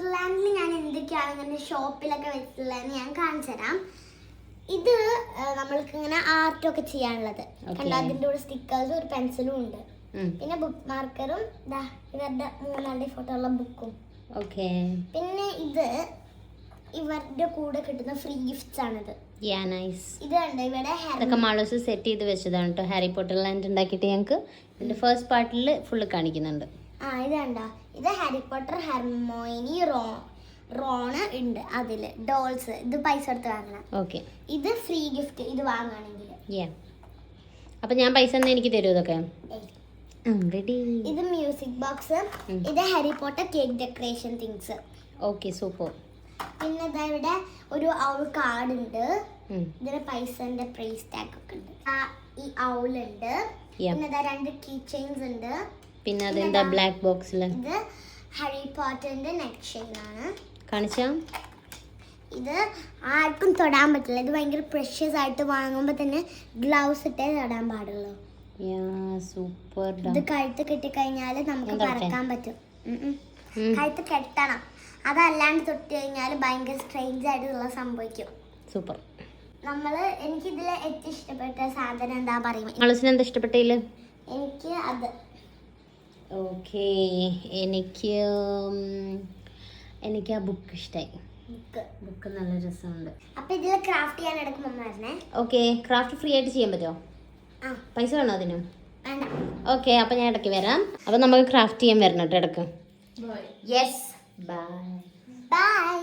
പോട്ടർലാൻഡിൽ ഞാൻ എന്തൊക്കെയാണ് ഇങ്ങനെ ഷോപ്പിലൊക്കെ വെച്ചിട്ടുള്ളതെന്ന് ഞാൻ കാണിച്ചു തരാം. ഇത് നമ്മൾക്ക് ഇങ്ങനെ ആർട്ടൊക്കെ ചെയ്യാനുള്ളത് കണ്ട, അതിൻ്റെ കൂടെ സ്റ്റിക്കേഴ്സും ഒരു പെൻസിലും ഉണ്ട്. പിന്നെ ബുക്ക് മാർക്കറും ഇവരുടെ 3 ഫോട്ടോ ഉള്ള ബുക്കും. പിന്നെ ഇത് ഇവരുടെ കൂടെ കിട്ടുന്ന ഫ്രീ ഗിഫ്റ്റ്സ് ആണിത്. ഇത് കണ്ടോ ഇവിടെ ഇതൊക്കെ മാളൂസ് സെറ്റ് ചെയ്ത് വെച്ചതാണ് കേട്ടോ. ഹാരി പോട്ടർ ലാൻഡ് ഉണ്ടാക്കിയിട്ട് ഞങ്ങൾക്ക് ഇതിന്റെ ഫസ്റ്റ് പാർട്ടിൽ ഫുള്ള് കാണിക്കുന്നുണ്ട്. ഇത് കണ്ടോ, ഇത് ഹാരി പോട്ടർ, ഹെർമോയിനി, റോണ് ഉണ്ട് അതില് ഡോൾസ്. ഇത് പൈസ കൊടുത്ത് വാങ്ങണം. ഇത് ഫ്രീ ഗിഫ്റ്റ് ഇത് വാങ്ങുകയാണെങ്കിൽ. അപ്പൊ ഞാൻ പൈസ എനിക്ക് തരൂ ഇതൊക്കെ. ഇത് മ്യൂസിക് ബോക്സ്. ഇത് Harry Potter cake decoration things. Super. പിന്നെ ഇവിടെ ഒരു ഔൾ കാർഡ് ഉണ്ട്. ഇതിന് പൈസന്റെ പ്രൈസ് ടാഗ് ഒക്കെ ഉണ്ട്. ഈ ഔളുണ്ട്. പിന്നെ 2 കീ ചെയിൻസ് ഉണ്ട്. പിന്നെ അതെന്താ ബ്ലാക്ക് ബോക്സിൽ? ഇത് ഹാരി പോട്ടറിന്റെ നെക്ക് ചെയിൻ ആണ്. കാണിച്ചാ? ഇത് ആർക്കും തൊടാൻ പറ്റില്ല. ഇത് ഭയങ്കര പ്രഷ്യസ് ആയിട്ട് വാങ്ങുമ്പോൾ തന്നെ ഗ്ലൗസ് ഇട്ടേ തൊടാൻ പാടുള്ളൂ. സൂപ്പർ. ഇത് കഴുത്ത് കെട്ടിക്കഴിഞ്ഞാൽ നമുക്ക് പറക്കാൻ പറ്റും. കഴുത്ത് കെട്ടണം, അതല്ലാണ്ട് തൊട്ട് കഴിഞ്ഞാൽ ഭയങ്കര സ്ട്രെയിഞ്ച് ആയിട്ടുള്ള സംഭവിക്കും. സൂപ്പർ. എനിക്ക് ഇതിലെ ഏറ്റവും ഇഷ്ടപ്പെട്ട സാധനം എന്താ പറയുക? എന്താ ഇഷ്ടപ്പെട്ടില്ല? എനിക്ക് അത്. എനിക്ക് ആ ബുക്ക് ഇഷ്ടമായി. ബുക്ക് നല്ല രസമുണ്ട്. അപ്പൊ ഇതിൽ ക്രാഫ്റ്റ് ചെയ്യാൻ എടുക്കുമ്പോ ക്രാഫ്റ്റ് ഫ്രീ ആയിട്ട് ചെയ്യാൻ പറ്റുമോ? പൈസ വേണോ അതിന്? വേണ്ട. അപ്പൊ ഞാൻ ഇടയ്ക്ക് വരാം. അപ്പൊ നമുക്ക് ക്രാഫ്റ്റ് ചെയ്യാൻ വരണം കേട്ടോ ഇടയ്ക്ക്. യെസ്. ബൈ. ബൈ.